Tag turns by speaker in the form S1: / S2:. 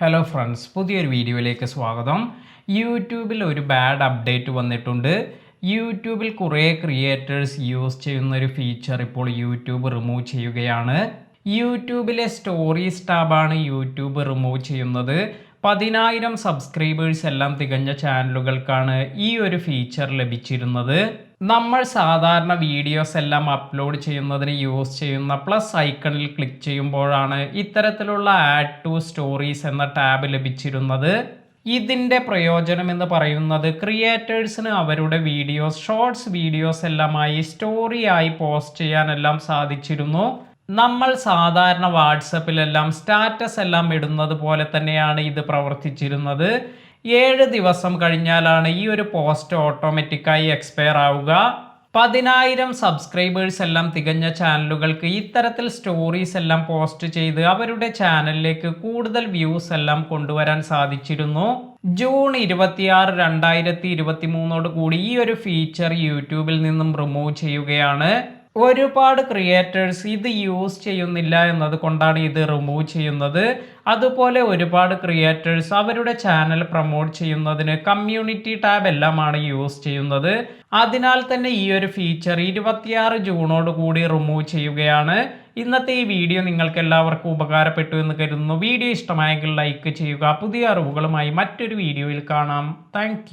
S1: Hello friends, പുതിയൊരു വീഡിയോയിലേക്ക് സ്വാഗതം. യൂട്യൂബിൽ ഒരു ബാഡ് അപ്ഡേറ്റ് വന്നിട്ടുണ്ട്. യൂട്യൂബിൽ കുറേ ക്രിയേറ്റേഴ്സ് യൂസ് ചെയ്യുന്ന ഒരു ഫീച്ചർ ഇപ്പോൾ യൂട്യൂബ് റിമൂവ് ചെയ്യുകയാണ്. യൂട്യൂബിലെ സ്റ്റോറീസ് ടാബാണ് യൂട്യൂബ് റിമൂവ് ചെയ്യുന്നത്. 10,000 സബ്സ്ക്രൈബേഴ്സ് എല്ലാം തികഞ്ഞ ചാനലുകൾക്കാണ് ഈ ഒരു ഫീച്ചർ ലഭിച്ചിരുന്നത്. നമ്മൾ സാധാരണ വീഡിയോസ് എല്ലാം അപ്ലോഡ് ചെയ്യുന്നതിന് യൂസ് ചെയ്യുന്ന പ്ലസ് ഐക്കണിൽ ക്ലിക്ക് ചെയ്യുമ്പോഴാണ് ഇത്തരത്തിലുള്ള ആഡ് ടു സ്റ്റോറീസ് എന്ന ടാബ് ലഭിച്ചിരുന്നത്. ഇതിൻ്റെ പ്രയോജനം എന്ന് പറയുന്നത് ക്രിയേറ്റേഴ്സിന് അവരുടെ വീഡിയോസ്, ഷോർട്സ് വീഡിയോസ് എല്ലാമായി സ്റ്റോറിയായി പോസ്റ്റ് ചെയ്യാനെല്ലാം സാധിച്ചിരുന്നു. നമ്മൾ സാധാരണ വാട്സപ്പിലെല്ലാം സ്റ്റാറ്റസ് എല്ലാം ഇടുന്നത് പോലെ തന്നെയാണ് ഇത് പ്രവർത്തിച്ചിരുന്നത്. 7 ദിവസം കഴിഞ്ഞാലാണ് ഈ ഒരു പോസ്റ്റ് ഓട്ടോമാറ്റിക്കായി എക്സ്പയർ ആവുക. 10,000 സബ്സ്ക്രൈബേഴ്സ് എല്ലാം തികഞ്ഞ ചാനലുകൾക്ക് ഇത്തരത്തിൽ സ്റ്റോറീസ് എല്ലാം പോസ്റ്റ് ചെയ്ത് അവരുടെ ചാനലിലേക്ക് കൂടുതൽ വ്യൂസ് എല്ലാം കൊണ്ടുവരാൻ സാധിച്ചിരുന്നു. ജൂൺ 26, 2023 കൂടി ഈ ഒരു ഫീച്ചർ യൂട്യൂബിൽ നിന്നും റിമൂവ് ചെയ്യുകയാണ്. ഒരുപാട് ക്രിയേറ്റേഴ്സ് ഇത് യൂസ് ചെയ്യുന്നില്ല എന്നത് കൊണ്ടാണ് ഇത് റിമൂവ് ചെയ്യുന്നത്. അതുപോലെ ഒരുപാട് ക്രിയേറ്റേഴ്സ് അവരുടെ ചാനൽ പ്രൊമോട്ട് ചെയ്യുന്നതിന് കമ്മ്യൂണിറ്റി ടാബ് എല്ലാമാണ് യൂസ് ചെയ്യുന്നത്. അതിനാൽ തന്നെ ഈ ഒരു ഫീച്ചർ 26 ജൂണോട് കൂടി റിമൂവ് ചെയ്യുകയാണ്. ഇന്നത്തെ ഈ വീഡിയോ നിങ്ങൾക്ക് എല്ലാവർക്കും ഉപകാരപ്പെട്ടു എന്ന് കരുതുന്നു. വീഡിയോ ഇഷ്ടമായെങ്കിൽ ലൈക്ക് ചെയ്യുക. പുതിയ അറിവുകളുമായി മറ്റൊരു വീഡിയോയിൽ കാണാം. താങ്ക്